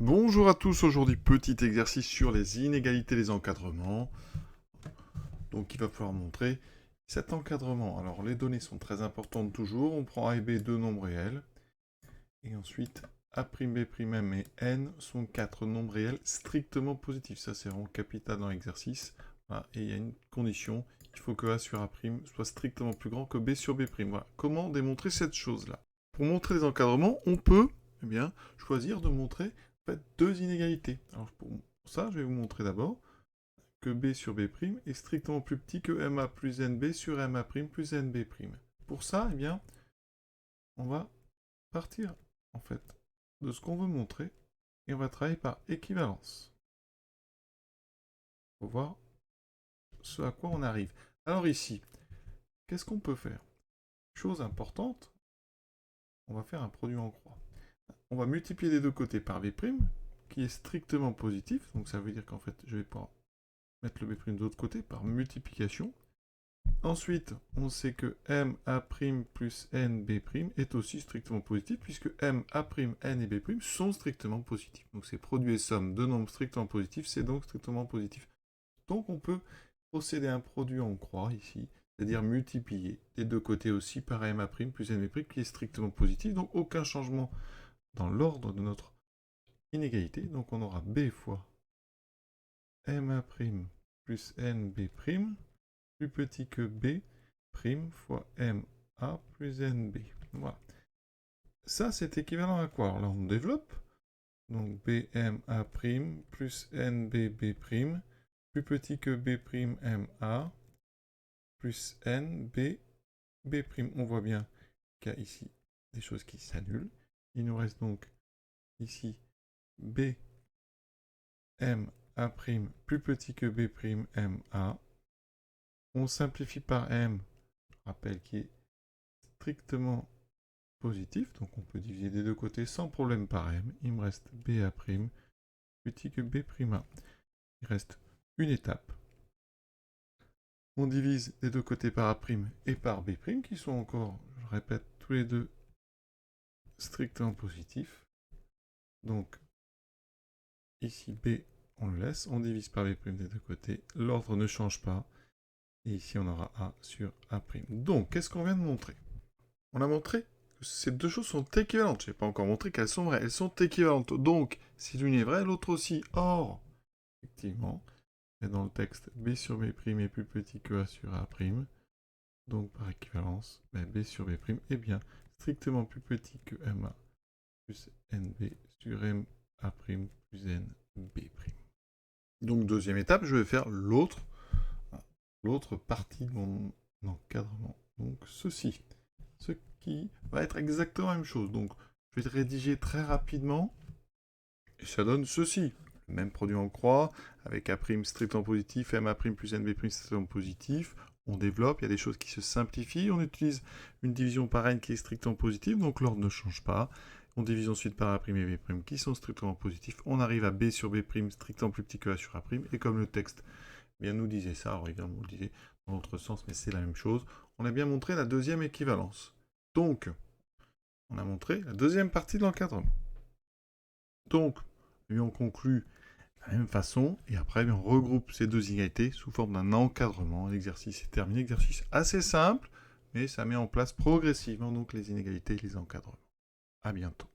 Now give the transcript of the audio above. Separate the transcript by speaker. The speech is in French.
Speaker 1: Bonjour à tous, aujourd'hui petit exercice sur les inégalités des encadrements. Donc il va falloir montrer cet encadrement. Alors les données sont très importantes toujours, on prend A et B deux nombres réels. Et ensuite A', B'M et N sont quatre nombres réels strictement positifs. Ça c'est vraiment capital dans l'exercice. Voilà. Et il y a une condition, il faut que A sur A' soit strictement plus grand que B sur B'. Voilà. Comment démontrer cette chose-là? Pour montrer les encadrements, on peut choisir de montrer deux inégalités. Alors pour ça, je vais vous montrer d'abord que B sur B' est strictement plus petit que MA plus NB sur MA' plus NB'. Pour ça, on va partir en fait de ce qu'on veut montrer et on va travailler par équivalence. Pour voir ce à quoi on arrive. Alors ici, qu'est-ce qu'on peut faire? Chose importante, on va faire un produit en croix. On va multiplier des deux côtés par B', qui est strictement positif, donc ça veut dire qu'en fait, je vais pouvoir mettre le B' de l'autre côté par multiplication. Ensuite, on sait que MA' plus NB' est aussi strictement positif, puisque MA', N et B' sont strictement positifs. Donc c'est produit et somme de nombres strictement positifs, c'est donc strictement positif. Donc on peut procéder à un produit en croix ici, c'est-à-dire multiplier des deux côtés aussi par MA' plus NB' qui est strictement positif, donc aucun changement dans l'ordre de notre inégalité. Donc on aura B fois MA' plus NB' plus petit que B' fois MA plus NB. Voilà. Ça, c'est équivalent à quoi? Alors là, on développe. Donc BMA' plus NBB' plus petit que B'MA plus NBB'. On voit bien qu'il y a ici des choses qui s'annulent. Il nous reste donc ici BMA' plus petit que B'MA. On simplifie par M, je rappelle qui est strictement positif, donc on peut diviser des deux côtés sans problème par M. Il me reste BA' petit que B'A. Il reste une étape. On divise des deux côtés par A' et par B', qui sont encore, je répète, tous les deux strictement positifs. Donc, ici B, on le laisse. On divise par B' des deux côtés. L'ordre ne change pas. Et ici, on aura A sur A'. Donc, qu'est-ce qu'on vient de montrer? On a montré que ces deux choses sont équivalentes. Je n'ai pas encore montré qu'elles sont vraies. Elles sont équivalentes. Donc, si l'une est vraie, l'autre aussi. Or, effectivement, et dans le texte, B sur B' est plus petit que A sur A'. Donc, par équivalence, B sur B' est bien strictement plus petit que MA plus NB sur MA' plus NB'. Donc, deuxième étape, je vais faire l'autre partie de mon encadrement. Donc, ceci. Ce qui va être exactement la même chose. Donc, je vais le rédiger très rapidement. Et ça donne ceci. Le même produit en croix, avec A' strictement positif, MA' plus NB' strictement positif. On développe, il y a des choses qui se simplifient. On utilise une division par N qui est strictement positive, donc l'ordre ne change pas. On divise ensuite par A' et B' qui sont strictement positifs. On arrive à B sur B' strictement plus petit que A sur A'. Et comme le texte bien nous disait ça, alors évidemment on le disait dans l'autre sens, mais c'est la même chose, on a bien montré la deuxième équivalence. Donc, on a montré la deuxième partie de l'encadrement. Donc, on conclut de la même façon, et après on regroupe ces deux inégalités sous forme d'un encadrement. L'exercice est terminé, exercice assez simple, mais ça met en place progressivement donc les inégalités et les encadrements. À bientôt.